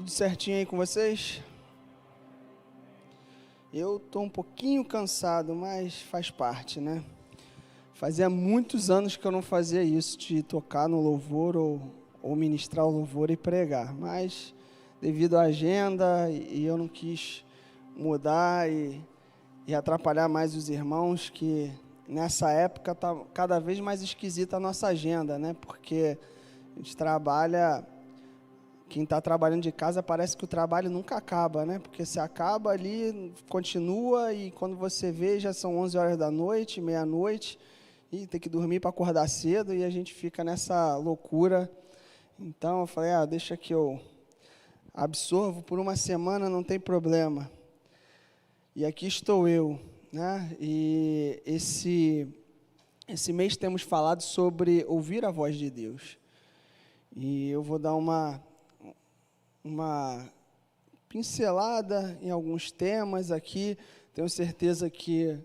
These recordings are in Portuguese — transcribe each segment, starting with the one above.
Tudo certinho aí com vocês? Eu estou um pouquinho cansado, mas faz parte, né? Fazia muitos anos que eu não fazia isso, de tocar no louvor ou ministrar o louvor e pregar. Mas, devido à agenda, e eu não quis mudar e atrapalhar mais os irmãos, que nessa época está cada vez mais esquisita a nossa agenda, né? Porque a gente trabalha... Quem está trabalhando de casa, parece que o trabalho nunca acaba, né? Porque se acaba ali, continua, e quando você vê, já são 11 horas da noite, meia-noite, e tem que dormir para acordar cedo, e a gente fica nessa loucura. Então, eu falei, deixa que eu absorvo por uma semana, não tem problema. E aqui estou eu, né? E esse mês temos falado sobre ouvir a voz de Deus. E eu vou dar uma pincelada em alguns temas aqui. Tenho certeza que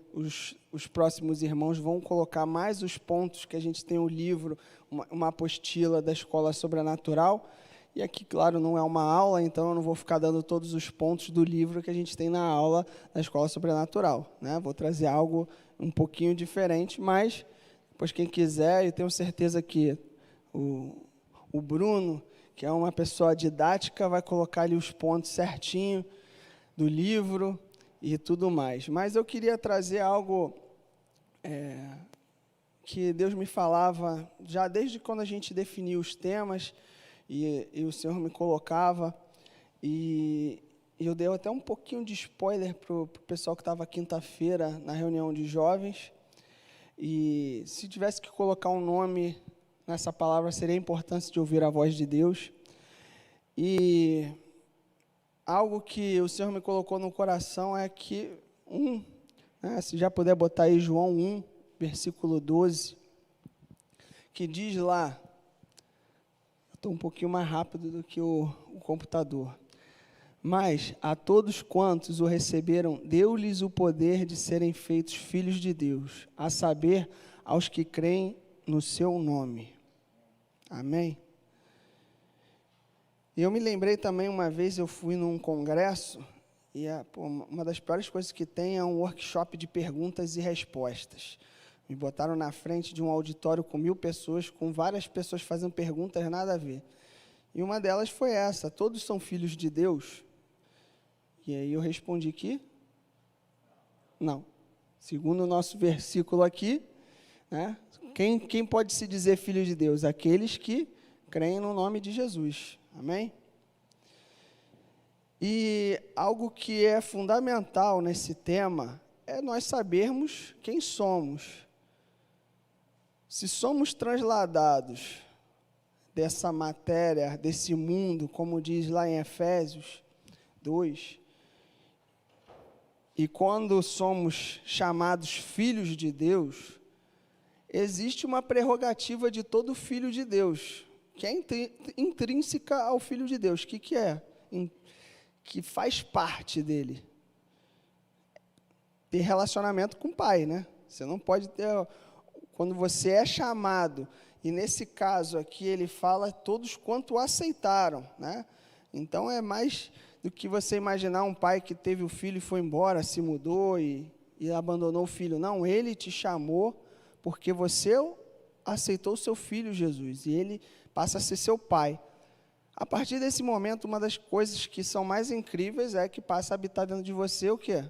os próximos irmãos vão colocar mais os pontos que a gente tem o livro, uma apostila da Escola Sobrenatural. E aqui, claro, não é uma aula, então eu não vou ficar dando todos os pontos do livro que a gente tem na aula da Escola Sobrenatural, né? Vou trazer algo um pouquinho diferente, mas depois quem quiser, eu tenho certeza que o Bruno, que é uma pessoa didática, vai colocar ali os pontos certinho do livro e tudo mais. Mas eu queria trazer algo que Deus me falava já desde quando a gente definiu os temas e o Senhor me colocava. E eu dei até um pouquinho de spoiler para o pessoal que estava quinta-feira na reunião de jovens. E se tivesse que colocar um nome nessa palavra, seria a importância de ouvir a voz de Deus. E algo que o Senhor me colocou no coração é que, se já puder botar aí João 1, versículo 12, que diz lá, eu estou um pouquinho mais rápido do que o computador, mas a todos quantos o receberam, deu-lhes o poder de serem feitos filhos de Deus, a saber, aos que creem no seu nome. Amém? E eu me lembrei também, uma vez eu fui num congresso, e uma das piores coisas que tem é um workshop de perguntas e respostas. Me botaram na frente de um auditório com 1000 pessoas, com várias pessoas fazendo perguntas nada a ver. E uma delas foi essa: todos são filhos de Deus? E aí eu respondi que não. Segundo o nosso versículo aqui, né, quem pode se dizer filho de Deus? Aqueles que creem no nome de Jesus. Amém? E algo que é fundamental nesse tema é nós sabermos quem somos. Se somos transladados dessa matéria, desse mundo, como diz lá em Efésios 2, e quando somos chamados filhos de Deus, existe uma prerrogativa de todo filho de Deus, que é intrínseca ao Filho de Deus. O que é? Que faz parte dele. Ter relacionamento com o Pai, né? Você não pode ter... Quando você é chamado, e nesse caso aqui ele fala todos quanto o aceitaram, né? Então é mais do que você imaginar um pai que teve o filho e foi embora, se mudou e abandonou o filho. Não, ele te chamou porque você aceitou o seu filho Jesus, e ele passa a ser seu pai. A partir desse momento, uma das coisas que são mais incríveis é que passa a habitar dentro de você o quê?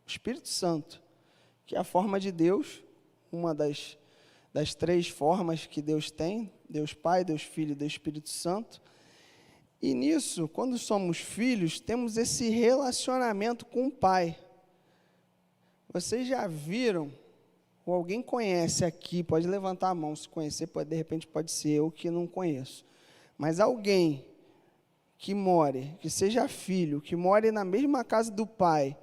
O Espírito Santo, que é a forma de Deus, uma das 3 formas que Deus tem: Deus Pai, Deus Filho e Deus Espírito Santo. E nisso, quando somos filhos, temos esse relacionamento com o Pai. Vocês já viram, ou alguém conhece aqui, pode levantar a mão se conhecer, de repente pode ser eu que não conheço, mas alguém que seja filho, que more na mesma casa do pai,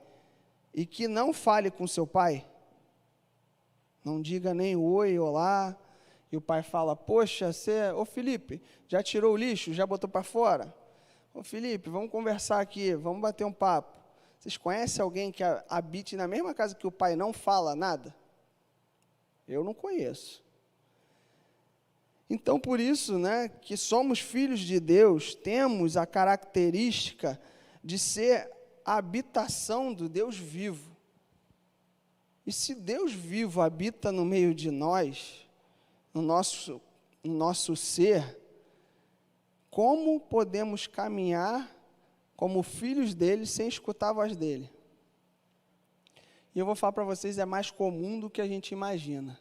e que não fale com seu pai, não diga nem oi, olá, e o pai fala: poxa, ô Felipe, já tirou o lixo, já botou para fora? Ô Felipe, vamos conversar aqui, vamos bater um papo. Vocês conhecem alguém que habite na mesma casa que o pai não fala nada? Eu não conheço. Então, por isso, né, que somos filhos de Deus, temos a característica de ser a habitação do Deus vivo. E se Deus vivo habita no meio de nós, no nosso ser, como podemos caminhar como filhos dele sem escutar a voz dele? E eu vou falar para vocês, é mais comum do que a gente imagina.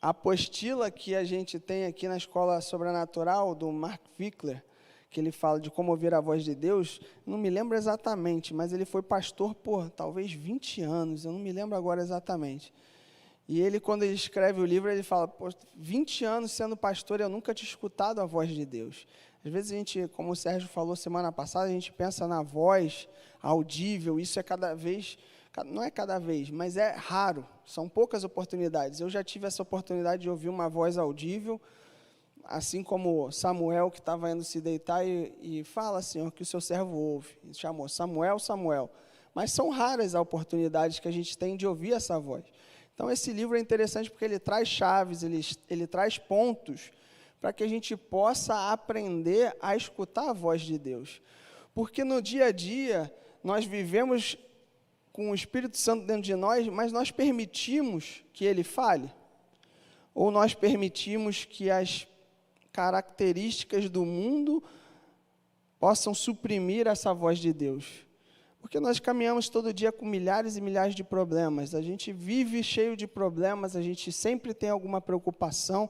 A apostila que a gente tem aqui na Escola Sobrenatural, do Mark Fickler, que ele fala de como ouvir a voz de Deus, não me lembro exatamente, mas ele foi pastor por talvez 20 anos, eu não me lembro agora exatamente. E ele, quando ele escreve o livro, ele fala, 20 anos sendo pastor, eu nunca tinha escutado a voz de Deus. Às vezes a gente, como o Sérgio falou semana passada, a gente pensa na voz audível, isso é cada vez, não é cada vez, mas é raro, são poucas oportunidades. Eu já tive essa oportunidade de ouvir uma voz audível, assim como Samuel, que estava indo se deitar e fala, Senhor, que o seu servo ouve. Ele chamou Samuel, Samuel. Mas são raras as oportunidades que a gente tem de ouvir essa voz. Então, esse livro é interessante porque ele traz chaves, ele traz pontos para que a gente possa aprender a escutar a voz de Deus. Porque no dia a dia, nós vivemos com o Espírito Santo dentro de nós, mas nós permitimos que ele fale? Ou nós permitimos que as características do mundo possam suprimir essa voz de Deus? Porque nós caminhamos todo dia com milhares e milhares de problemas, a gente vive cheio de problemas, a gente sempre tem alguma preocupação.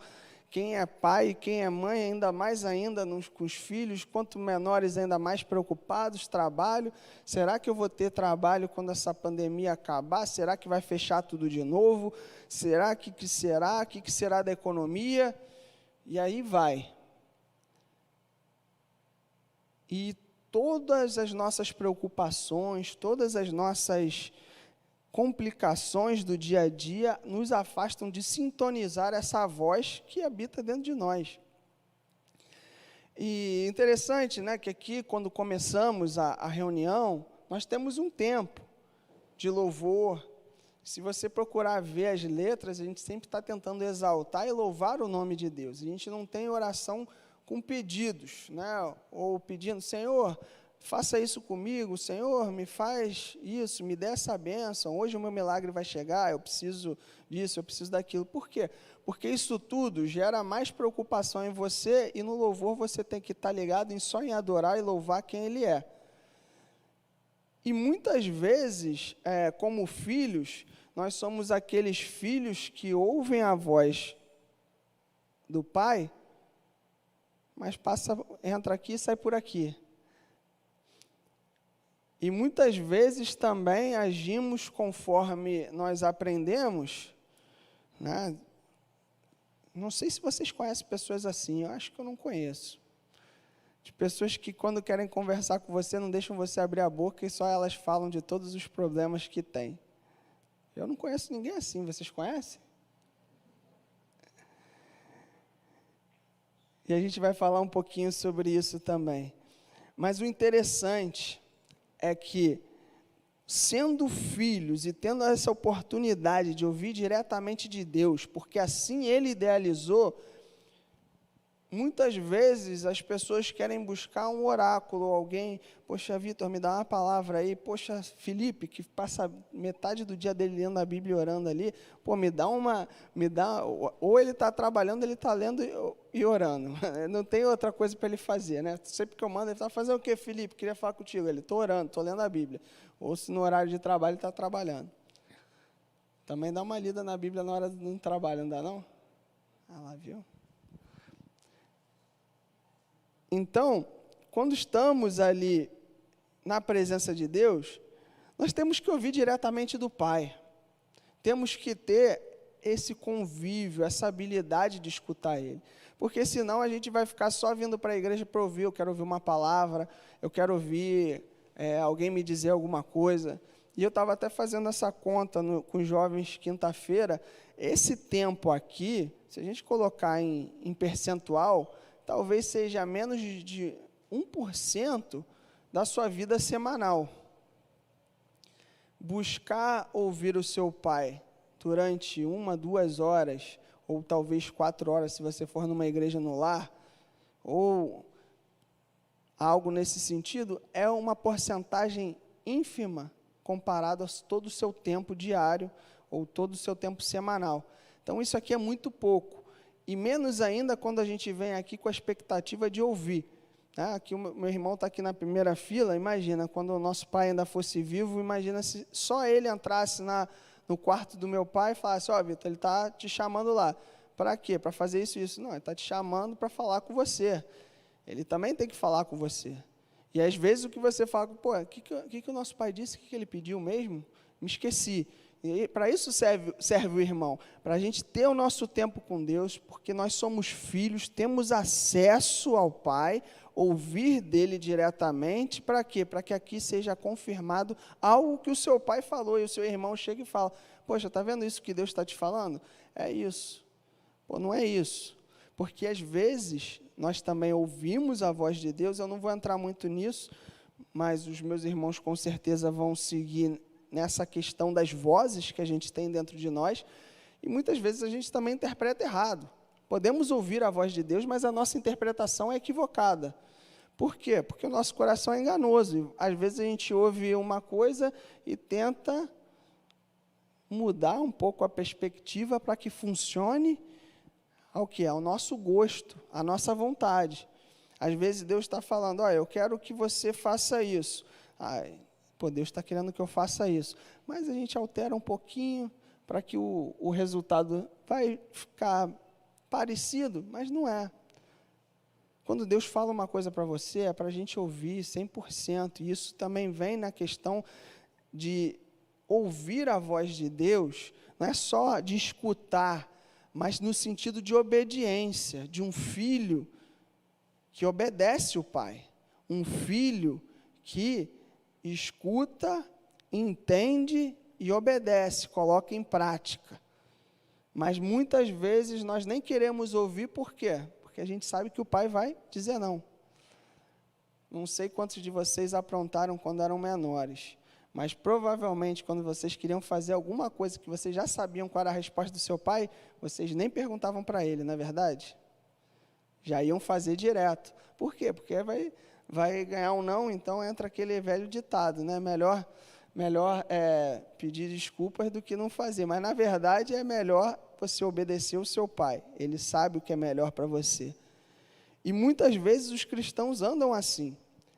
Quem é pai, quem é mãe, ainda mais ainda com os filhos, quanto menores ainda mais preocupados, trabalho, será que eu vou ter trabalho quando essa pandemia acabar? Será que vai fechar tudo de novo? Será que será? O que será da economia? E aí vai. E todas as nossas preocupações, todas as nossas complicações do dia a dia nos afastam de sintonizar essa voz que habita dentro de nós. E interessante, né, que aqui, quando começamos a reunião, nós temos um tempo de louvor. Se você procurar ver as letras, a gente sempre está tentando exaltar e louvar o nome de Deus. A gente não tem oração com pedidos, né? Ou pedindo, Senhor, faça isso comigo, Senhor, me faz isso, me dê essa bênção, hoje o meu milagre vai chegar, eu preciso disso, eu preciso daquilo. Por quê? Porque isso tudo gera mais preocupação em você, e no louvor você tem que estar ligado só em adorar e louvar quem Ele é. E muitas vezes, como filhos, nós somos aqueles filhos que ouvem a voz do Pai, mas entra aqui e sai por aqui. E muitas vezes também agimos conforme nós aprendemos, né? Não sei se vocês conhecem pessoas assim, eu acho que eu não conheço. De pessoas que, quando querem conversar com você, não deixam você abrir a boca e só elas falam de todos os problemas que têm. Eu não conheço ninguém assim, vocês conhecem? E a gente vai falar um pouquinho sobre isso também. Mas o interessante é que, sendo filhos e tendo essa oportunidade de ouvir diretamente de Deus, porque assim Ele idealizou, muitas vezes as pessoas querem buscar um oráculo, alguém, poxa, Vitor, me dá uma palavra aí, poxa, Felipe, que passa metade do dia dele lendo a Bíblia e orando ali, pô, ou ele está trabalhando, ele está lendo e orando, não tem outra coisa para ele fazer, né? Sempre que eu mando, ele está fazendo o quê, Felipe? Queria falar contigo. Ele, estou orando, estou lendo a Bíblia. Ou se no horário de trabalho ele está trabalhando. Também dá uma lida na Bíblia na hora do trabalho, não dá não? Ah lá, viu? Então, quando estamos ali na presença de Deus, nós temos que ouvir diretamente do Pai. Temos que ter esse convívio, essa habilidade de escutar Ele. Porque senão a gente vai ficar só vindo para a igreja para ouvir, eu quero ouvir uma palavra, eu quero ouvir alguém me dizer alguma coisa. E eu estava até fazendo essa conta com os jovens quinta-feira. Esse tempo aqui, se a gente colocar em percentual, talvez seja menos de 1% da sua vida semanal. Buscar ouvir o seu Pai durante 1, 2 horas, ou talvez 4 horas se você for numa igreja no lar, ou algo nesse sentido, é uma porcentagem ínfima comparado a todo o seu tempo diário ou todo o seu tempo semanal. Então, isso aqui é muito pouco. E menos ainda quando a gente vem aqui com a expectativa de ouvir. Aqui o meu irmão está aqui na primeira fila, imagina, quando o nosso pai ainda fosse vivo, imagina se só ele entrasse no quarto do meu pai e falasse, Vitor, ele está te chamando lá. Para quê? Para fazer isso e isso. Não, ele está te chamando para falar com você. Ele também tem que falar com você. E às vezes o que você fala, o que o nosso pai disse, o que ele pediu mesmo? Me esqueci. E para isso serve o irmão, para a gente ter o nosso tempo com Deus, porque nós somos filhos, temos acesso ao Pai, ouvir dele diretamente, para quê? Para que aqui seja confirmado algo que o seu pai falou, e o seu irmão chega e fala, poxa, está vendo isso que Deus está te falando? É isso. Não é isso. Porque às vezes nós também ouvimos a voz de Deus, eu não vou entrar muito nisso, mas os meus irmãos com certeza vão seguir nessa questão das vozes que a gente tem dentro de nós, e muitas vezes a gente também interpreta errado. Podemos ouvir a voz de Deus, mas a nossa interpretação é equivocada. Por quê? Porque o nosso coração é enganoso, e às vezes a gente ouve uma coisa e tenta mudar um pouco a perspectiva para que funcione ao que é o nosso gosto, a nossa vontade. Às vezes Deus está falando, eu quero que você faça isso. Deus está querendo que eu faça isso. Mas a gente altera um pouquinho para que o resultado vai ficar parecido, mas não é. Quando Deus fala uma coisa para você, é para a gente ouvir 100%. E isso também vem na questão de ouvir a voz de Deus, não é só de escutar, mas no sentido de obediência, de um filho que obedece o pai. Um filho que escuta, entende e obedece, coloca em prática. Mas muitas vezes nós nem queremos ouvir, por quê? Porque a gente sabe que o pai vai dizer não. Não sei quantos de vocês aprontaram quando eram menores, mas provavelmente quando vocês queriam fazer alguma coisa que vocês já sabiam qual era a resposta do seu pai, vocês nem perguntavam para ele, não é verdade? Já iam fazer direto. Por quê? Porque vai ganhar um não, então entra aquele velho ditado, né? Melhor pedir desculpas do que não fazer. Mas, na verdade, é melhor você obedecer o seu pai. Ele sabe o que é melhor para você. E, muitas vezes, os cristãos andam assim.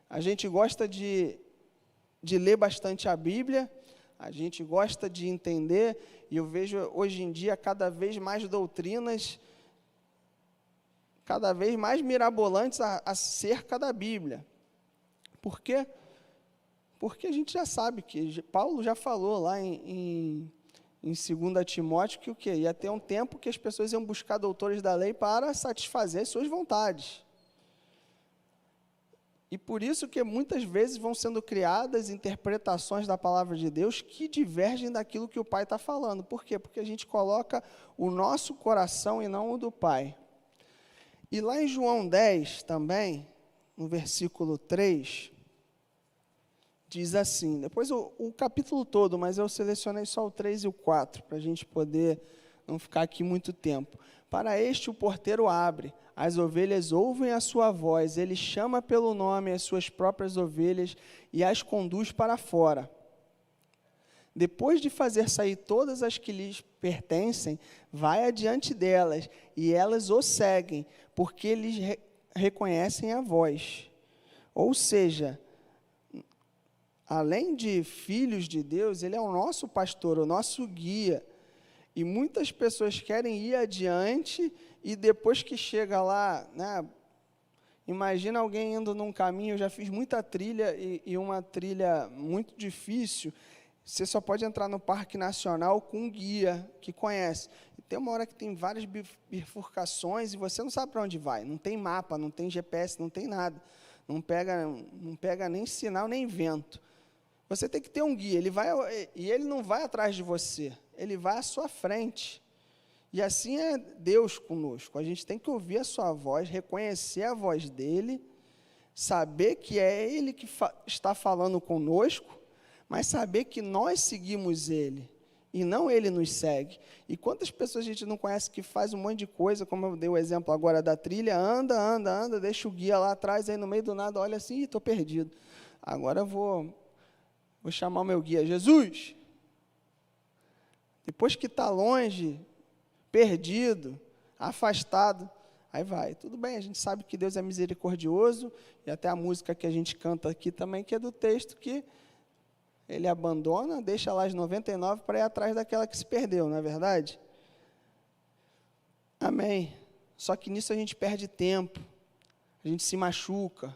A gente gosta de ler bastante a Bíblia, a gente gosta de entender, e eu vejo, hoje em dia, cada vez mais doutrinas cada vez mais mirabolantes acerca da Bíblia. Por quê? Porque a gente já sabe que Paulo já falou lá em 2 Timóteo que o quê? Ia ter um tempo que as pessoas iam buscar doutores da lei para satisfazer as suas vontades. E por isso que muitas vezes vão sendo criadas interpretações da palavra de Deus que divergem daquilo que o Pai está falando. Por quê? Porque a gente coloca o nosso coração e não o do Pai. E lá em João 10 também, no versículo 3, diz assim, depois o capítulo todo, mas eu selecionei só o 3 e o 4, para a gente poder não ficar aqui muito tempo. Para este o porteiro abre, as ovelhas ouvem a sua voz, ele chama pelo nome as suas próprias ovelhas e as conduz para fora. Depois de fazer sair todas as que lhes pertencem, vai adiante delas, e elas o seguem, porque eles reconhecem a voz. Ou seja, além de filhos de Deus, ele é o nosso pastor, o nosso guia. E muitas pessoas querem ir adiante, e depois que chega lá, né, imagina alguém indo num caminho, eu já fiz muita trilha, e uma trilha muito difícil. Você só pode entrar no Parque Nacional com um guia que conhece. E tem uma hora que tem várias bifurcações e você não sabe para onde vai. Não tem mapa, não tem GPS, não tem nada. Não pega nem sinal, nem vento. Você tem que ter um guia. Ele não vai atrás de você. Ele vai à sua frente. E assim é Deus conosco. A gente tem que ouvir a sua voz, reconhecer a voz dele, saber que é ele que está falando conosco, mas saber que nós seguimos ele, e não ele nos segue. E quantas pessoas a gente não conhece que faz um monte de coisa, como eu dei o exemplo agora da trilha, anda, deixa o guia lá atrás, aí no meio do nada olha assim, estou perdido. Agora eu vou chamar o meu guia, Jesus. Depois que está longe, perdido, afastado, aí vai. Tudo bem, a gente sabe que Deus é misericordioso, e até a música que a gente canta aqui também, que é do texto, que ele abandona, deixa lá as 99 para ir atrás daquela que se perdeu, não é verdade? Amém. Só que nisso a gente perde tempo, a gente se machuca.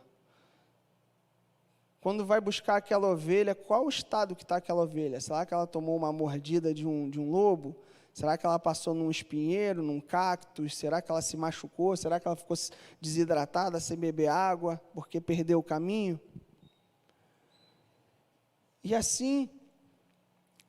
Quando vai buscar aquela ovelha, qual o estado que está aquela ovelha? Será que ela tomou uma mordida de um lobo? Será que ela passou num espinheiro, num cactus? Será que ela se machucou? Será que ela ficou desidratada, sem beber água, porque perdeu o caminho? E assim,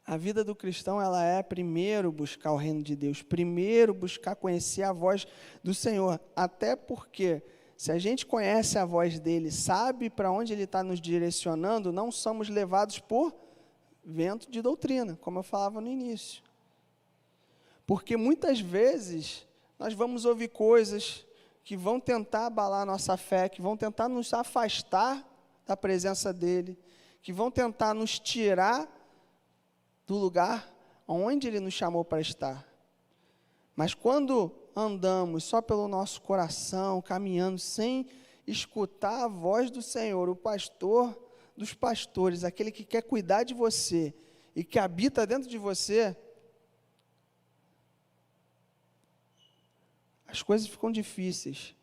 a vida do cristão, ela é primeiro buscar o reino de Deus, primeiro buscar conhecer a voz do Senhor, até porque, se a gente conhece a voz dele, sabe para onde ele está nos direcionando, não somos levados por vento de doutrina, como eu falava no início. Porque muitas vezes nós vamos ouvir coisas que vão tentar abalar a nossa fé, que vão tentar nos afastar da presença dele, que vão tentar nos tirar do lugar onde ele nos chamou para estar. Mas quando andamos só pelo nosso coração, caminhando sem escutar a voz do Senhor, o pastor dos pastores, aquele que quer cuidar de você e que habita dentro de você, as coisas ficam difíceis.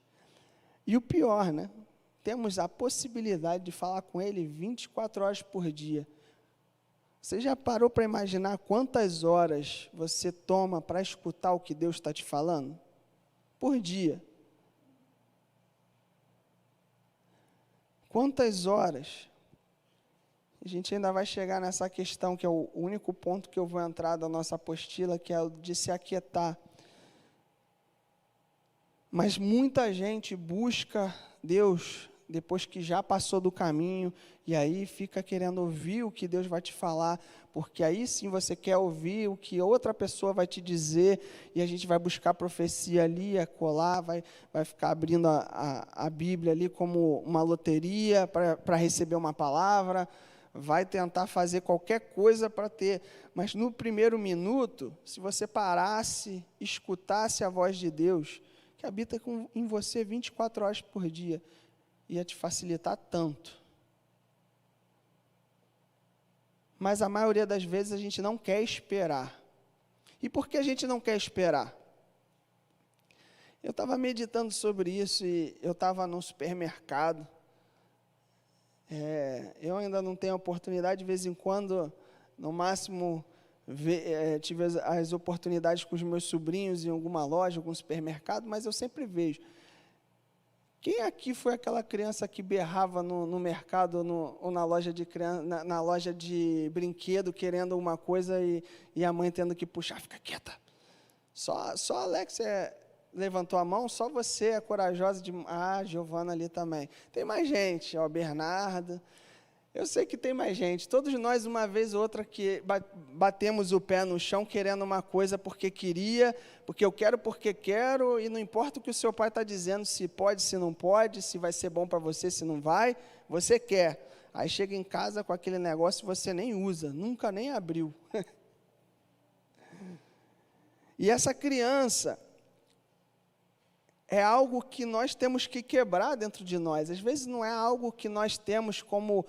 E o pior, né? Temos a possibilidade de falar com ele 24 horas por dia. Você já parou para imaginar quantas horas você toma para escutar o que Deus está te falando? Por dia. Quantas horas? A gente ainda vai chegar nessa questão, que é o único ponto que eu vou entrar da nossa apostila, que é o de se aquietar. Mas muita gente busca Deus depois que já passou do caminho, e aí fica querendo ouvir o que Deus vai te falar, porque aí sim você quer ouvir o que outra pessoa vai te dizer, e a gente vai buscar profecia ali, acolá, vai ficar abrindo a Bíblia ali como uma loteria para receber uma palavra, vai tentar fazer qualquer coisa para ter, mas no primeiro minuto, se você parasse, escutasse a voz de Deus, que habita em você 24 horas por dia, ia te facilitar tanto. Mas a maioria das vezes a gente não quer esperar. E por que a gente não quer esperar? Eu estava meditando sobre isso e eu estava no supermercado. Eu ainda não tenho oportunidade, de vez em quando, no máximo, tive as oportunidades com os meus sobrinhos em alguma loja, algum supermercado, mas eu sempre vejo. Quem aqui foi aquela criança que berrava no mercado ou na loja de criança, na loja de brinquedo, querendo uma coisa e a mãe tendo que puxar? Fica quieta. Só a Alexia levantou a mão, só você é corajosa de... Ah, Giovana ali também. Tem mais gente, Bernardo. Eu sei que tem mais gente. Todos nós, uma vez ou outra, que batemos o pé no chão querendo uma coisa porque queria, porque eu quero porque quero, e não importa o que o seu pai está dizendo, se pode, se não pode, se vai ser bom para você, se não vai, você quer. Aí chega em casa com aquele negócio e você nem usa, nunca nem abriu. E essa criança é algo que nós temos que quebrar dentro de nós. Às vezes não é algo que nós temos como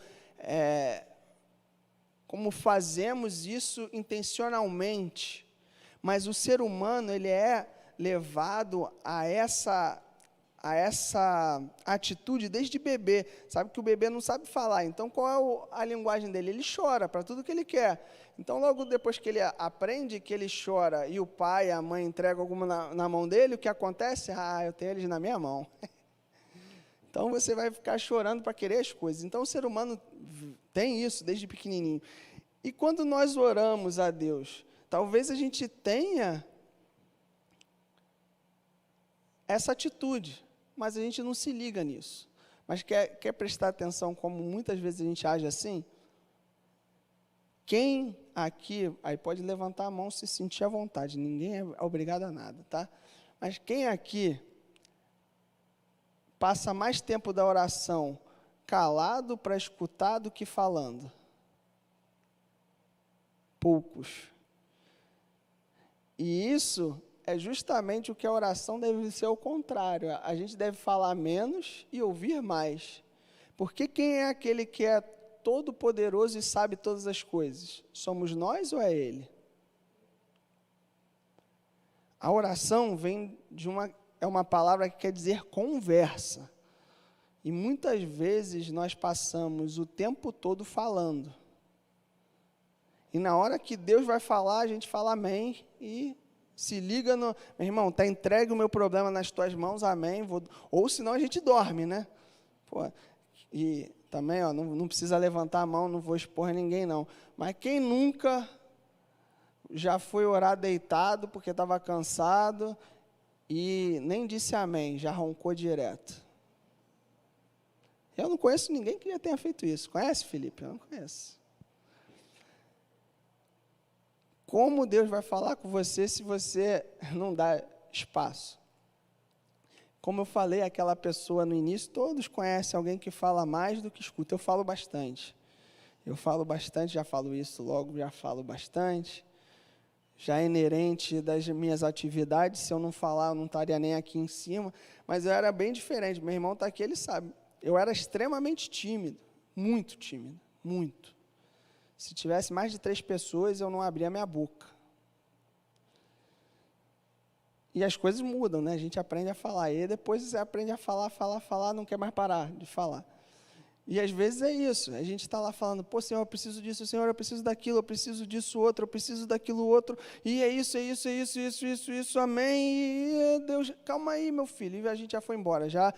fazemos isso intencionalmente, mas o ser humano, ele é levado a essa atitude desde bebê. Sabe que o bebê não sabe falar, então qual é a linguagem dele? Ele chora para tudo que ele quer. Então, logo depois que ele aprende que ele chora e o pai, a mãe entregam alguma na mão dele, o que acontece? Ah, eu tenho eles na minha mão. Então, você vai ficar chorando para querer as coisas. Então, o ser humano tem isso desde pequenininho. E quando nós oramos a Deus, talvez a gente tenha essa atitude, mas a gente não se liga nisso. Mas quer prestar atenção como muitas vezes a gente age assim? Quem aqui, aí pode levantar a mão se sentir à vontade, ninguém é obrigado a nada, tá? Mas quem aqui passa mais tempo da oração calado para escutar do que falando? Poucos. E isso é justamente o que a oração deve ser ao contrário. A gente deve falar menos e ouvir mais. Porque quem é aquele que é todo-poderoso e sabe todas as coisas? Somos nós ou é Ele? A oração vem é uma palavra que quer dizer conversa. E muitas vezes nós passamos o tempo todo falando. E na hora que Deus vai falar, a gente fala amém e se liga no... Meu irmão, está entregue o meu problema nas tuas mãos, amém. Ou senão a gente dorme, né? Pô, e também, ó, não precisa levantar a mão, não vou expor ninguém, não. Mas quem nunca já foi orar deitado porque estava cansado e nem disse amém, já roncou direto? Eu não conheço ninguém que já tenha feito isso. Conhece, Felipe? Eu não conheço. Como Deus vai falar com você se você não dá espaço? Como eu falei, aquela pessoa no início, todos conhecem alguém que fala mais do que escuta. Eu falo bastante, já falo isso logo, já falo bastante. Já é inerente das minhas atividades, se eu não falar, eu não estaria nem aqui em cima. Mas eu era bem diferente, meu irmão está aqui, ele sabe. Eu era extremamente tímido, muito tímido, muito. Se tivesse mais de 3 pessoas, eu não abria minha boca. E as coisas mudam, né? A gente aprende a falar. E depois você aprende a falar, não quer mais parar de falar. E às vezes é isso. A gente está lá falando, pô, Senhor, eu preciso disso, Senhor, eu preciso daquilo, eu preciso disso outro, eu preciso daquilo outro. E é isso, amém. E Deus, calma aí, meu filho. E a gente já foi embora, já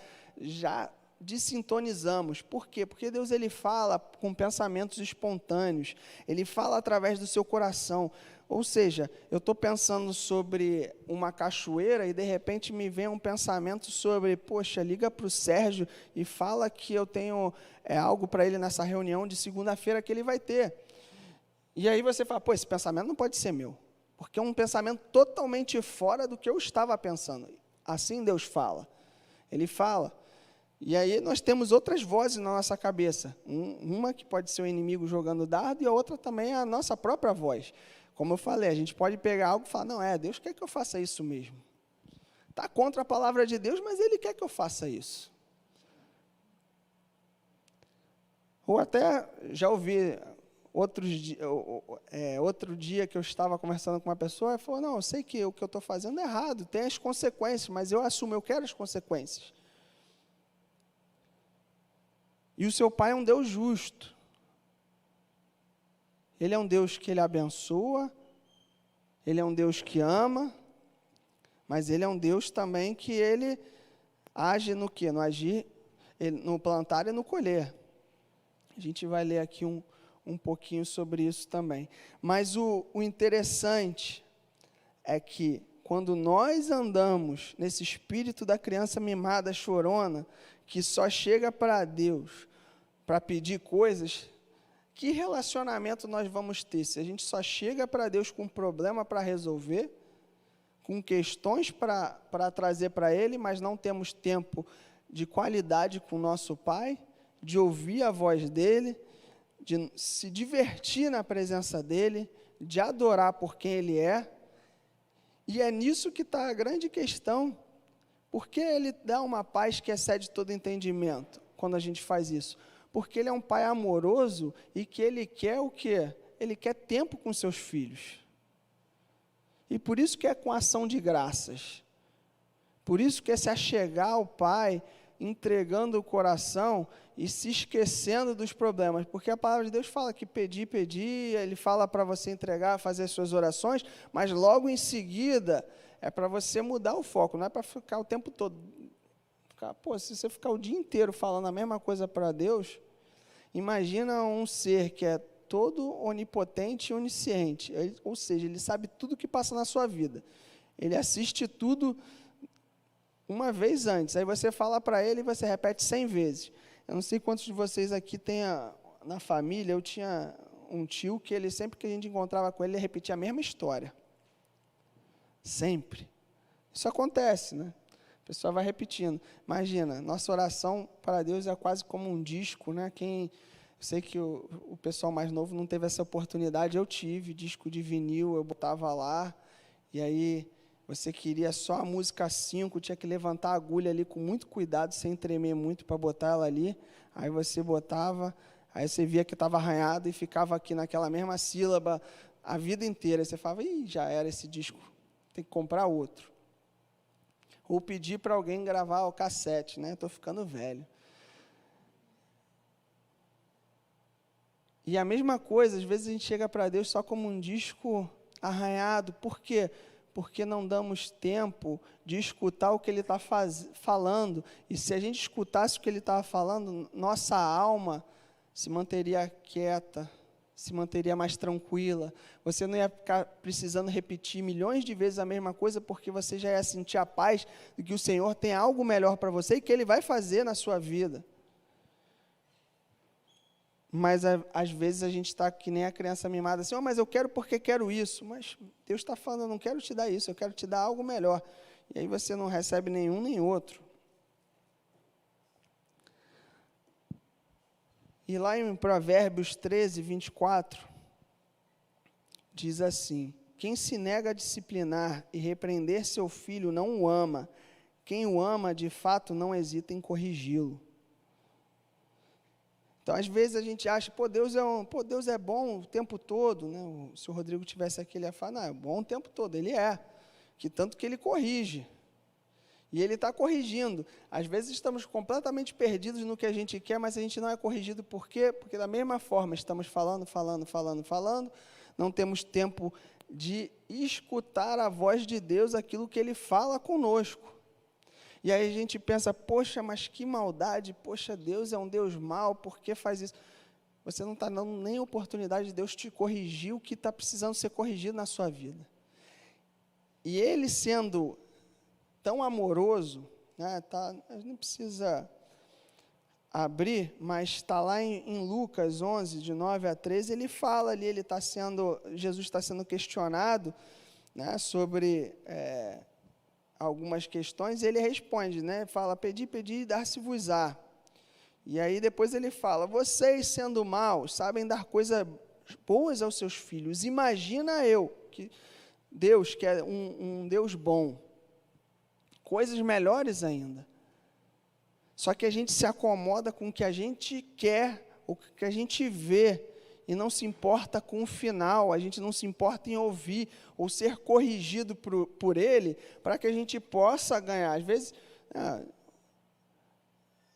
desintonizamos. Por quê? Porque Deus, ele fala com pensamentos espontâneos, ele fala através do seu coração. Ou seja, eu estou pensando sobre uma cachoeira e de repente me vem um pensamento sobre, poxa, liga para o Sérgio e fala que eu tenho algo para ele nessa reunião de segunda-feira que ele vai ter. E aí você fala, pô, esse pensamento não pode ser meu, porque é um pensamento totalmente fora do que eu estava pensando. Assim Deus fala. Ele fala. E aí nós temos outras vozes na nossa cabeça. Uma que pode ser o inimigo jogando dardo e a outra também é a nossa própria voz. Como eu falei, a gente pode pegar algo e falar, não, Deus quer que eu faça isso mesmo. Está contra a palavra de Deus, mas Ele quer que eu faça isso. Ou até, já ouvi outro dia que eu estava conversando com uma pessoa, e falou, não, eu sei que o que eu estou fazendo é errado, tem as consequências, mas eu assumo, eu quero as consequências. E o seu Pai é um Deus justo. Ele é um Deus que Ele abençoa, Ele é um Deus que ama, mas Ele é um Deus também que Ele age no quê? No agir, no plantar e no colher. A gente vai ler aqui um pouquinho sobre isso também. Mas o interessante é que quando nós andamos nesse espírito da criança mimada, chorona, que só chega para Deus para pedir coisas, que relacionamento nós vamos ter? Se a gente só chega para Deus com um problema para resolver, com questões para trazer para Ele, mas não temos tempo de qualidade com o nosso Pai, de ouvir a voz dEle, de se divertir na presença dEle, de adorar por quem Ele é. E é nisso que está a grande questão. Por que Ele dá uma paz que excede todo entendimento quando a gente faz isso? Porque Ele é um Pai amoroso e que Ele quer o quê? Ele quer tempo com seus filhos. E por isso que é com ação de graças. Por isso que é se achegar ao Pai, entregando o coração e se esquecendo dos problemas. Porque a palavra de Deus fala que pedir, Ele fala para você entregar, fazer as suas orações, mas logo em seguida é para você mudar o foco, não é para ficar o tempo todo. Se você ficar o dia inteiro falando a mesma coisa para Deus, imagina um ser que é todo onipotente e onisciente, ou seja, Ele sabe tudo o que passa na sua vida. Ele assiste tudo uma vez antes, aí você fala para Ele e você repete 100 vezes. Eu não sei quantos de vocês aqui têm na família, eu tinha um tio que ele, sempre que a gente encontrava com ele repetia a mesma história. Sempre. Isso acontece, né? A pessoa vai repetindo. Imagina, nossa oração para Deus é quase como um disco, né? Eu sei que o pessoal mais novo não teve essa oportunidade, eu tive, disco de vinil, eu botava lá, e aí você queria só a música 5, tinha que levantar a agulha ali com muito cuidado, sem tremer muito para botar ela ali, aí você botava, aí você via que estava arranhado e ficava aqui naquela mesma sílaba a vida inteira, aí você falava, ih, já era esse disco, tem que comprar outro. Ou pedir para alguém gravar o cassete, né? Estou ficando velho. E a mesma coisa, às vezes a gente chega para Deus só como um disco arranhado. Por quê? Porque não damos tempo de escutar o que Ele está falando. E se a gente escutasse o que Ele estava falando, nossa alma se manteria quieta, se manteria mais tranquila. Você não ia ficar precisando repetir milhões de vezes a mesma coisa, porque você já ia sentir a paz de que o Senhor tem algo melhor para você e que Ele vai fazer na sua vida. Mas, às vezes, a gente está que nem a criança mimada, assim, mas eu quero porque quero isso. Mas Deus está falando, eu não quero te dar isso, eu quero te dar algo melhor. E aí você não recebe nenhum nem outro. E lá em Provérbios 13, 24, diz assim, quem se nega a disciplinar e repreender seu filho não o ama. Quem o ama, de fato, não hesita em corrigi-lo. Então, às vezes, a gente acha, Deus é bom o tempo todo, né? Se o Rodrigo tivesse aqui, ele ia falar, não, é bom o tempo todo, ele é, que tanto que ele corrige, e ele está corrigindo. Às vezes, estamos completamente perdidos no que a gente quer, mas a gente não é corrigido, por quê? Porque, da mesma forma, estamos falando, não temos tempo de escutar a voz de Deus, aquilo que Ele fala conosco. E aí a gente pensa, poxa, mas que maldade, poxa, Deus é um Deus mau, por que faz isso? Você não está dando nem a oportunidade de Deus te corrigir o que está precisando ser corrigido na sua vida. E Ele sendo tão amoroso, né, a gente não precisa abrir, mas está lá em Lucas 11, de 9 a 13, ele fala ali, Jesus está sendo questionado, né, sobre algumas questões, e ele responde, né? Fala, pedi, e dar-se-vos-á. E aí depois ele fala, vocês sendo maus, sabem dar coisas boas aos seus filhos. Imagina que Deus, que é um Deus bom, coisas melhores ainda. Só que a gente se acomoda com o que a gente quer, o que a gente vê, e não se importa com o final, a gente não se importa em ouvir ou ser corrigido por Ele, para que a gente possa ganhar. Às vezes,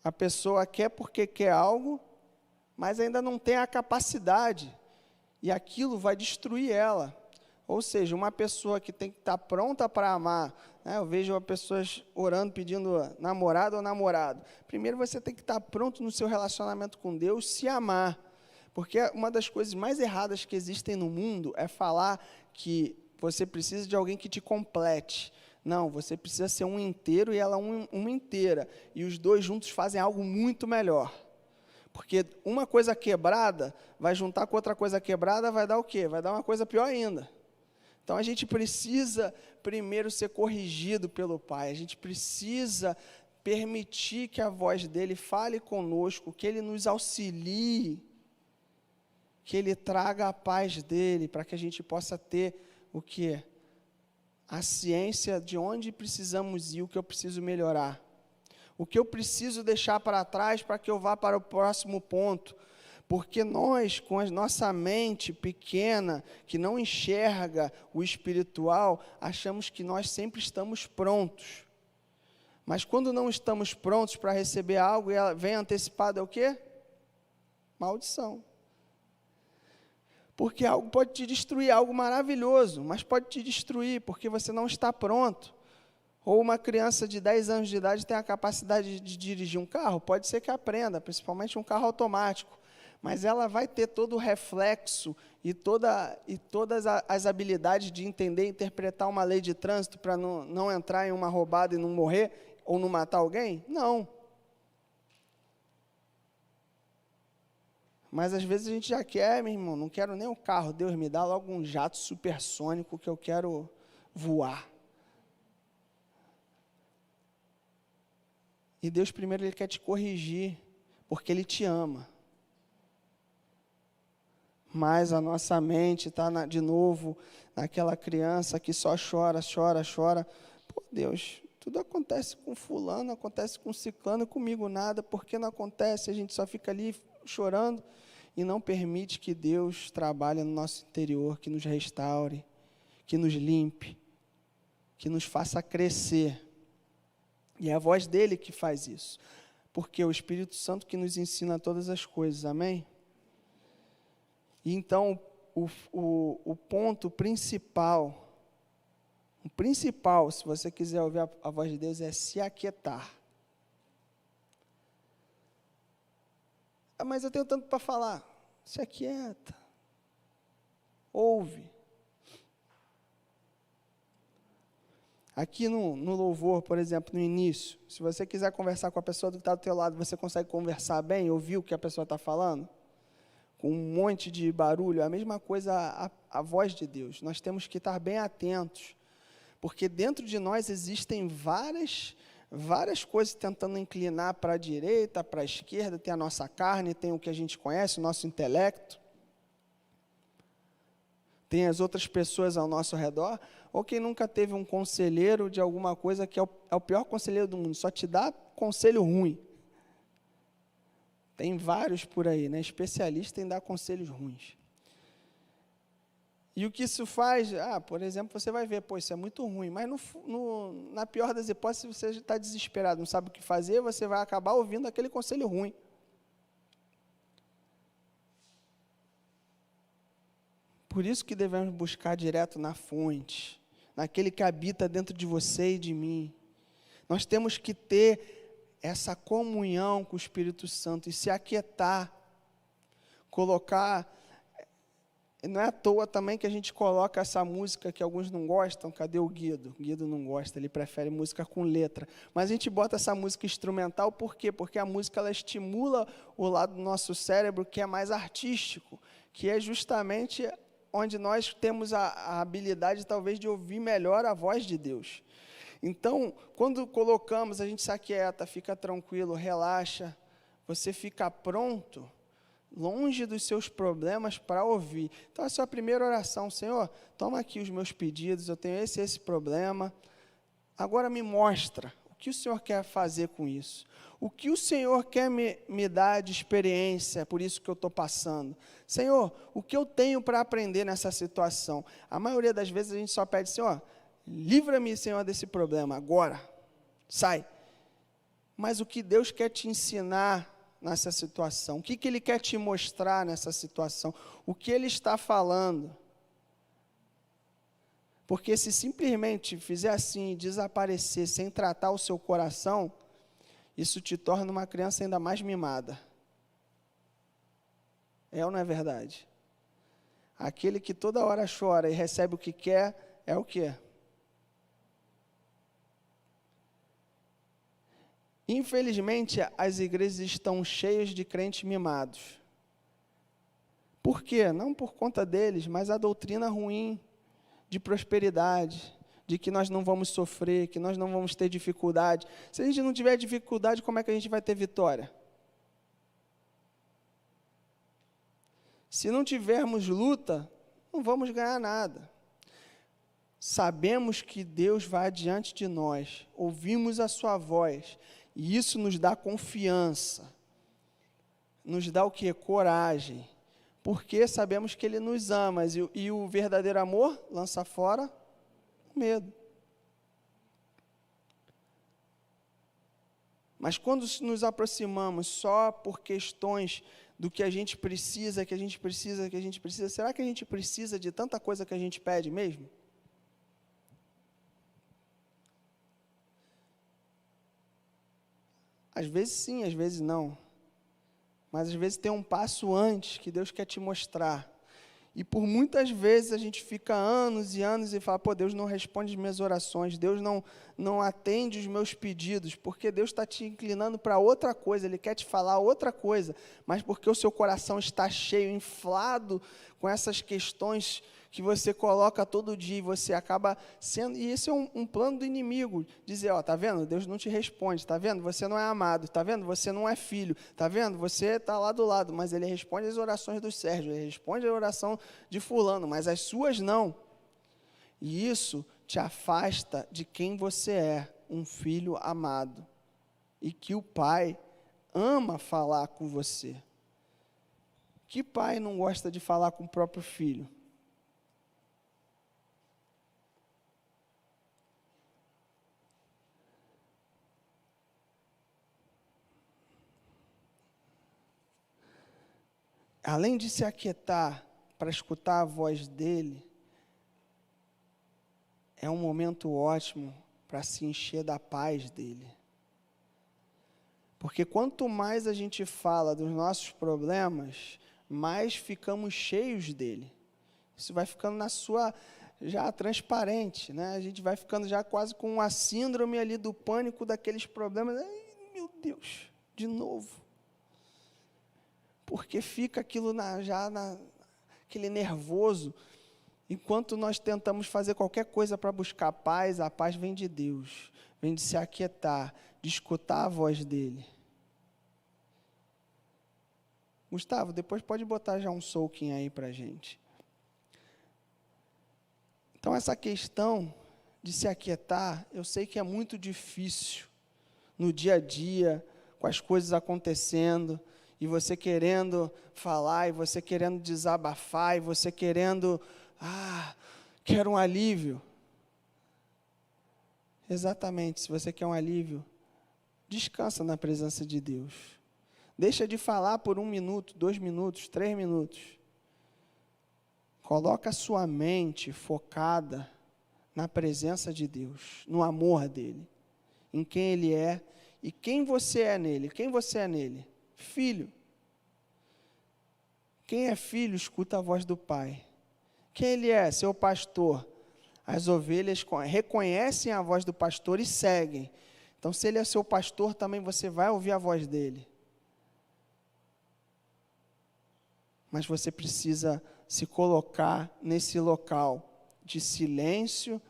a pessoa quer porque quer algo, mas ainda não tem a capacidade, e aquilo vai destruir ela. Ou seja, uma pessoa que tem que estar pronta para amar, né? Eu vejo pessoas orando, pedindo namorado ou namorado. Primeiro você tem que estar pronto no seu relacionamento com Deus, se amar. Porque uma das coisas mais erradas que existem no mundo é falar que você precisa de alguém que te complete. Não, você precisa ser um inteiro e ela uma inteira. E os dois juntos fazem algo muito melhor. Porque uma coisa quebrada vai juntar com outra coisa quebrada, vai dar o quê? Vai dar uma coisa pior ainda. Então, a gente precisa primeiro ser corrigido pelo Pai. A gente precisa permitir que a voz dEle fale conosco, que Ele nos auxilie, que Ele traga a paz dEle, para que a gente possa ter o quê? A ciência de onde precisamos ir, o que eu preciso melhorar. O que eu preciso deixar para trás para que eu vá para o próximo ponto. Porque nós, com a nossa mente pequena, que não enxerga o espiritual, achamos que nós sempre estamos prontos. Mas quando não estamos prontos para receber algo, e ela vem antecipada é o quê? Maldição. Porque algo pode te destruir, algo maravilhoso, mas pode te destruir, porque você não está pronto. Ou uma criança de 10 anos de idade tem a capacidade de dirigir um carro, pode ser que aprenda, principalmente um carro automático, mas ela vai ter todo o reflexo e todas as habilidades de entender e interpretar uma lei de trânsito para não entrar em uma roubada e não morrer, ou não matar alguém? Não. Mas às vezes a gente já quer, meu irmão, não quero nem o carro, Deus me dá logo um jato supersônico que eu quero voar. E Deus primeiro Ele quer te corrigir, porque Ele te ama. Mas a nossa mente está de novo naquela criança que só chora, chora, chora. Pô, Deus, tudo acontece com fulano, acontece com ciclano, comigo nada. Por que não acontece? A gente só fica ali chorando e não permite que Deus trabalhe no nosso interior, que nos restaure, que nos limpe, que nos faça crescer. E é a voz dele que faz isso, porque é o Espírito Santo que nos ensina todas as coisas, amém? E então, o ponto principal, se você quiser ouvir a voz de Deus, é se aquietar. Ah, mas eu tenho tanto para falar. Se aquieta. Ouve. Aqui no louvor, por exemplo, no início, se você quiser conversar com a pessoa que está do teu lado, você consegue conversar bem, ouvir o que a pessoa está falando? Com um monte de barulho, a mesma coisa a voz de Deus. Nós temos que estar bem atentos, porque dentro de nós existem várias coisas tentando inclinar para a direita, para a esquerda. Tem a nossa carne, tem o que a gente conhece, o nosso intelecto. Tem as outras pessoas ao nosso redor, ou quem nunca teve um conselheiro de alguma coisa que é o pior conselheiro do mundo, só te dá conselho ruim. Tem vários por aí, né? Especialistas em dar conselhos ruins. E o que isso faz? Por exemplo, você vai ver, isso é muito ruim, mas na pior das hipóteses, você está desesperado, não sabe o que fazer, você vai acabar ouvindo aquele conselho ruim. Por isso que devemos buscar direto na fonte, naquele que habita dentro de você e de mim. Nós temos que ter essa comunhão com o Espírito Santo e se aquietar, colocar. Não é à toa também que a gente coloca essa música que alguns não gostam. Cadê o Guido? Guido não gosta, ele prefere música com letra. Mas a gente bota essa música instrumental, por quê? Porque a música ela estimula o lado do nosso cérebro que é mais artístico, que é justamente onde nós temos a habilidade, talvez, de ouvir melhor a voz de Deus. Então, quando colocamos, a gente se aquieta, fica tranquilo, relaxa, você fica pronto, longe dos seus problemas para ouvir. Então, essa é a primeira oração. Senhor, toma aqui os meus pedidos, eu tenho esse problema. Agora me mostra o que o Senhor quer fazer com isso. O que o Senhor quer me dar de experiência, por isso que eu estou passando. Senhor, o que eu tenho para aprender nessa situação? A maioria das vezes a gente só pede, Senhor, livra-me, Senhor, desse problema, agora, sai. Mas o que Deus quer te ensinar nessa situação? O que Ele quer te mostrar nessa situação? O que Ele está falando? Porque se simplesmente fizer assim, desaparecer, sem tratar o seu coração, isso te torna uma criança ainda mais mimada. É ou não é verdade? Aquele que toda hora chora e recebe o que quer, é o quê? Infelizmente, as igrejas estão cheias de crentes mimados. Por quê? Não por conta deles, mas a doutrina ruim de prosperidade, de que nós não vamos sofrer, que nós não vamos ter dificuldade. Se a gente não tiver dificuldade, como é que a gente vai ter vitória? Se não tivermos luta, não vamos ganhar nada. Sabemos que Deus vai adiante de nós, ouvimos a sua voz, e isso nos dá confiança, nos dá o quê? Coragem, porque sabemos que Ele nos ama, e o verdadeiro amor lança fora o medo. Mas quando nos aproximamos só por questões do que a gente precisa, será que a gente precisa de tanta coisa que a gente pede mesmo? Às vezes sim, às vezes não. Mas às vezes tem um passo antes que Deus quer te mostrar. E por muitas vezes a gente fica anos e anos e fala, pô, Deus não responde as minhas orações, Deus não atende os meus pedidos, porque Deus está te inclinando para outra coisa, Ele quer te falar outra coisa, mas porque o seu coração está cheio, inflado com essas questões que você coloca todo dia e você acaba sendo... E esse é um plano do inimigo, dizer, ó, tá vendo? Deus não te responde, tá vendo? Você não é amado, tá vendo? Você não é filho, tá vendo? Você está lá do lado, mas Ele responde as orações do Sérgio, Ele responde a oração de fulano, mas as suas não. E isso te afasta de quem você é, um filho amado, e que o Pai ama falar com você. Que pai não gosta de falar com o próprio filho? Além de se aquietar para escutar a voz dele, é um momento ótimo para se encher da paz dele. Porque quanto mais a gente fala dos nossos problemas, mais ficamos cheios dele. Isso vai ficando na sua, já transparente, né? A gente vai ficando já quase com uma síndrome ali do pânico daqueles problemas. Ai, meu Deus, de novo. Porque fica aquilo aquele nervoso. Enquanto nós tentamos fazer qualquer coisa para buscar paz, a paz vem de Deus, vem de se aquietar, de escutar a voz dele. Gustavo, depois pode botar já um soaking aí para a gente. Então, essa questão de se aquietar, eu sei que é muito difícil no dia a dia, com as coisas acontecendo, e você querendo falar, e você querendo desabafar, e você querendo, quero um alívio. Exatamente, se você quer um alívio, descansa na presença de Deus. Deixa de falar por 1 minuto, 2 minutos, 3 minutos. Coloca a sua mente focada na presença de Deus, no amor dEle, em quem Ele é e quem você é nele. Quem você é nele? Filho. Quem é filho, escuta a voz do Pai. Quem Ele é? Seu pastor. As ovelhas reconhecem a voz do pastor e seguem. Então, se Ele é seu pastor, também você vai ouvir a voz dEle. Mas você precisa se colocar nesse local de silêncio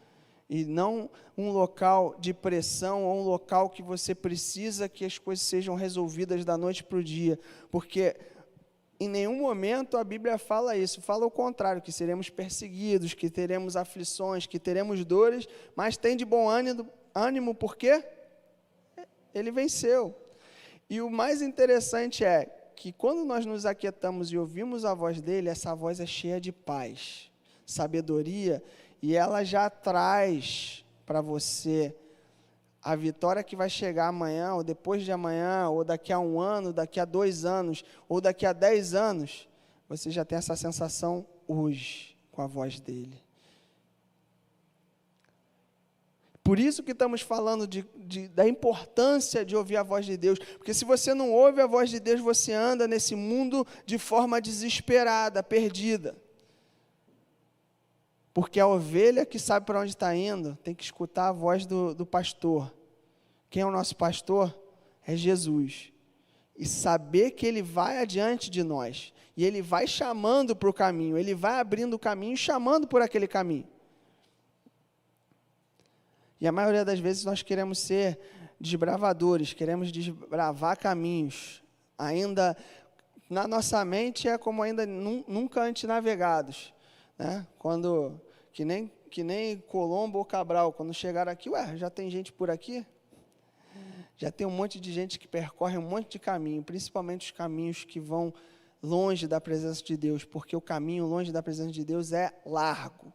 e não um local de pressão ou um local que você precisa que as coisas sejam resolvidas da noite para o dia, porque em nenhum momento a Bíblia fala isso, fala o contrário, que seremos perseguidos, que teremos aflições, que teremos dores, mas tem de bom ânimo, porque Ele venceu. E o mais interessante é que quando nós nos aquietamos e ouvimos a voz dele, essa voz é cheia de paz, sabedoria, e ela já traz para você a vitória que vai chegar amanhã, ou depois de amanhã, ou daqui a 1 ano, daqui a 2 anos, ou daqui a 10 anos, você já tem essa sensação hoje, com a voz dele. Por isso que estamos falando da importância de ouvir a voz de Deus, porque se você não ouve a voz de Deus, você anda nesse mundo de forma desesperada, perdida. Porque a ovelha que sabe para onde está indo, tem que escutar a voz do pastor. Quem é o nosso pastor? É Jesus. E saber que Ele vai adiante de nós, e Ele vai chamando para o caminho, Ele vai abrindo o caminho e chamando por aquele caminho. E a maioria das vezes nós queremos ser desbravadores, queremos desbravar caminhos. Ainda, na nossa mente, é como ainda nunca antes navegados. Né? Que nem Colombo ou Cabral, quando chegaram aqui, já tem gente por aqui? Já tem um monte de gente que percorre um monte de caminho, principalmente os caminhos que vão longe da presença de Deus, porque o caminho longe da presença de Deus é largo.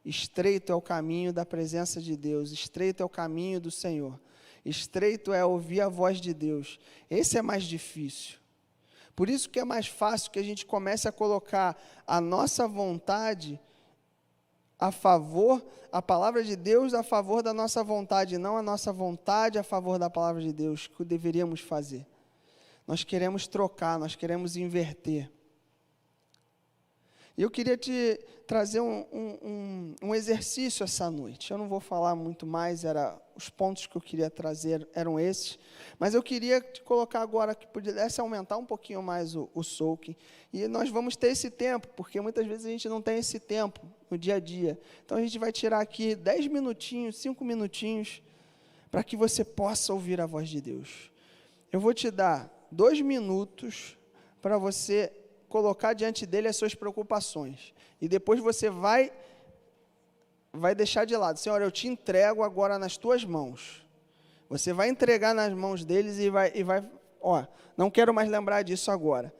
Estreito é o caminho da presença de Deus, estreito é o caminho do Senhor, estreito é ouvir a voz de Deus. Esse é mais difícil. Por isso que é mais fácil que a gente comece a colocar a nossa vontade a favor, a palavra de Deus a favor da nossa vontade, não a nossa vontade a favor da palavra de Deus, que deveríamos fazer. Nós queremos trocar, nós queremos inverter. E eu queria te trazer um exercício essa noite. Eu não vou falar muito mais, os pontos que eu queria trazer eram esses, mas eu queria te colocar agora que pudesse aumentar um pouquinho mais o soaking. E nós vamos ter esse tempo, porque muitas vezes a gente não tem esse tempo no dia a dia. Então a gente vai tirar aqui 10 minutinhos, 5 minutinhos, para que você possa ouvir a voz de Deus. Eu vou te dar 2 minutos para você colocar diante dele as suas preocupações. E depois você vai deixar de lado. Senhor, eu te entrego agora nas tuas mãos. Você vai entregar nas mãos deles e vai, não quero mais lembrar disso agora.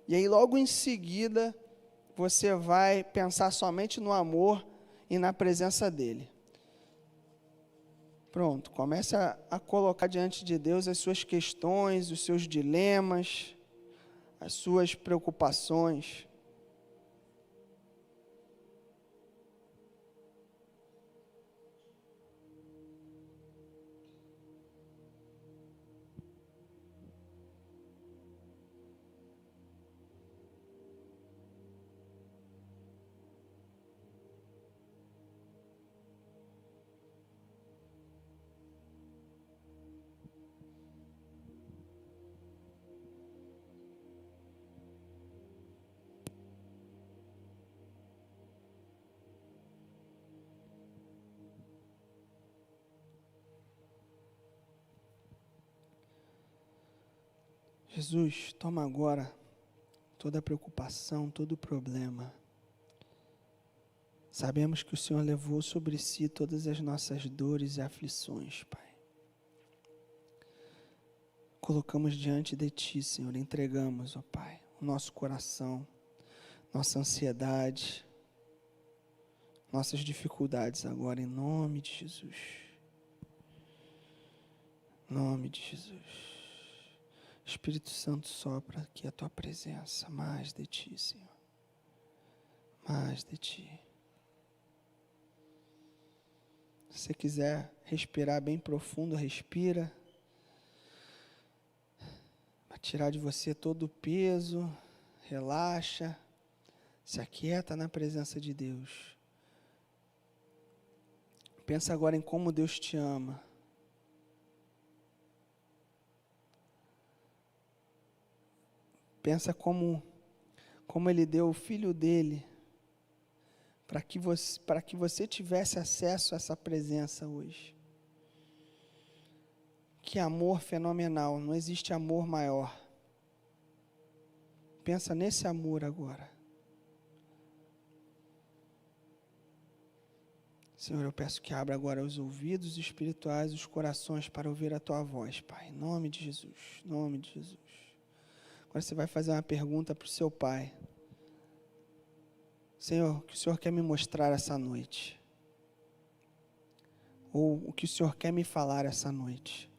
E aí logo em seguida, você vai pensar somente no amor e na presença dele. Pronto, comece a colocar diante de Deus as suas questões, os seus dilemas, as suas preocupações. Jesus, toma agora toda a preocupação, todo o problema. Sabemos que o Senhor levou sobre si todas as nossas dores e aflições, Pai. Colocamos diante de Ti, Senhor, entregamos, ó Pai, o nosso coração, nossa ansiedade, nossas dificuldades agora, em nome de Jesus. Em nome de Jesus. Espírito Santo, sopra aqui a Tua presença, mais de Ti, Senhor. Mais de Ti. Se você quiser respirar bem profundo, respira. Vai tirar de você todo o peso, relaxa, se aquieta na presença de Deus. Pensa agora em como Deus te ama. Pensa como Ele deu o Filho dele para que você tivesse acesso a essa presença hoje. Que amor fenomenal, não existe amor maior. Pensa nesse amor agora. Senhor, eu peço que abra agora os ouvidos espirituais, os corações para ouvir a Tua voz, Pai, em nome de Jesus, em nome de Jesus. Agora você vai fazer uma pergunta para o seu Pai. Senhor, o que o Senhor quer me mostrar essa noite? Ou o que o Senhor quer me falar essa noite?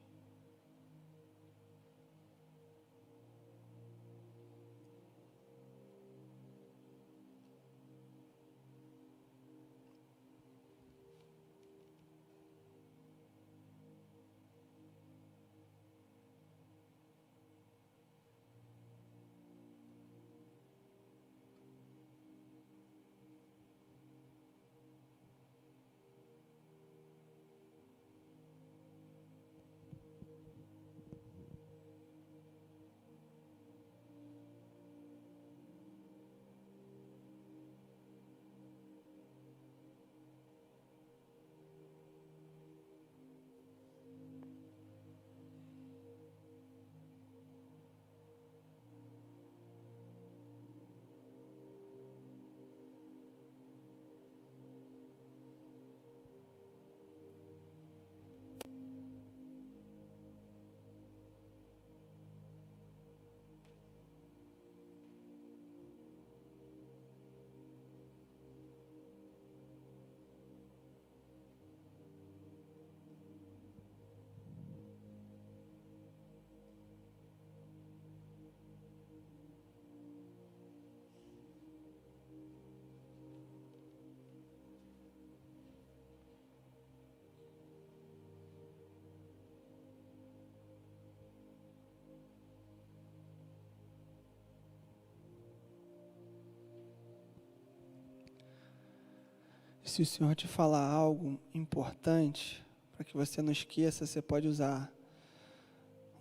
se o Senhor te falar algo importante, para que você não esqueça, você pode usar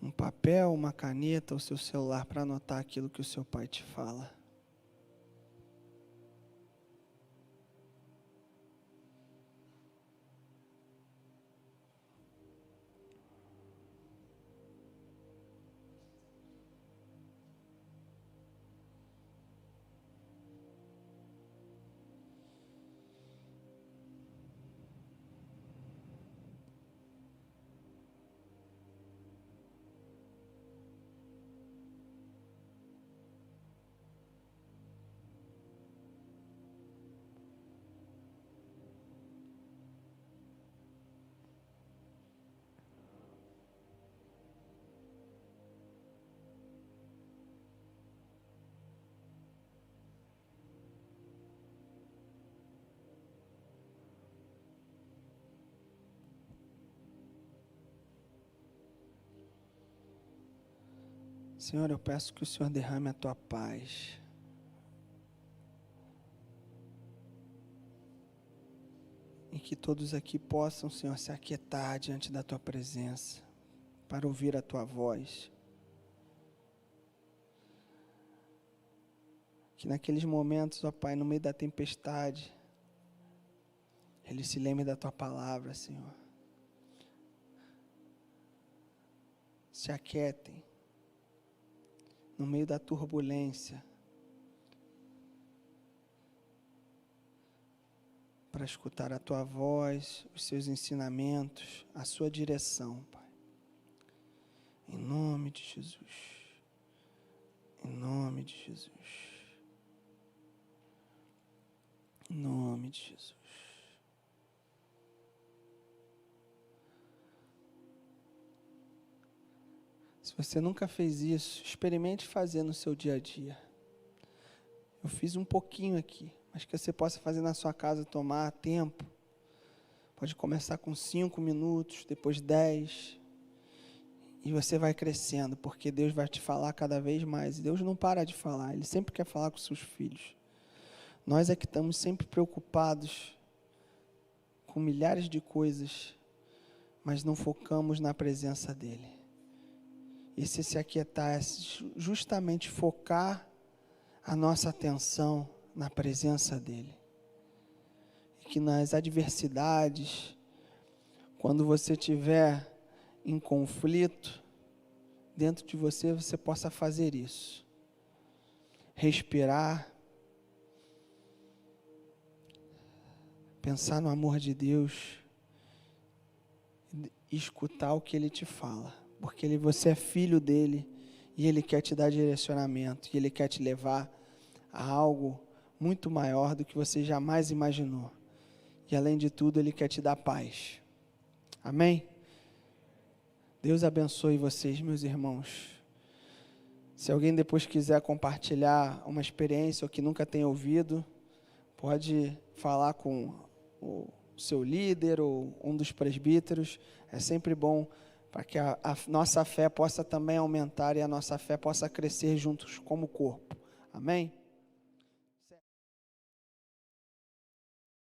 um papel, uma caneta ou seu celular para anotar aquilo que o seu pai te fala. Senhor, eu peço que o Senhor derrame a tua paz. E que todos aqui possam, Senhor, se aquietar diante da tua presença, para ouvir a tua voz. Que naqueles momentos, ó Pai, no meio da tempestade, eles se lembrem da tua palavra, Senhor. Se aquietem no meio da turbulência, para escutar a tua voz, os seus ensinamentos, a sua direção, Pai. Em nome de Jesus. Em nome de Jesus. Em nome de Jesus. Se você nunca fez isso, experimente fazer no seu dia a dia. Eu fiz um pouquinho aqui, mas que você possa fazer na sua casa, tomar tempo. Pode começar com 5 minutos, depois 10. E você vai crescendo, porque Deus vai te falar cada vez mais. E Deus não para de falar, Ele sempre quer falar com seus filhos. Nós é que estamos sempre preocupados com milhares de coisas, mas não focamos na presença dEle. E se aquietar é justamente focar a nossa atenção na presença dEle. E que nas adversidades, quando você estiver em conflito, dentro de você, você possa fazer isso. Respirar, pensar no amor de Deus e escutar o que Ele te fala. Porque você é filho dEle e Ele quer te dar direcionamento e Ele quer te levar a algo muito maior do que você jamais imaginou. E além de tudo, Ele quer te dar paz. Amém? Deus abençoe vocês, meus irmãos. Se alguém depois quiser compartilhar uma experiência ou que nunca tenha ouvido, pode falar com o seu líder ou um dos presbíteros. É sempre bom para que a nossa fé possa também aumentar e a nossa fé possa crescer juntos como corpo. Amém?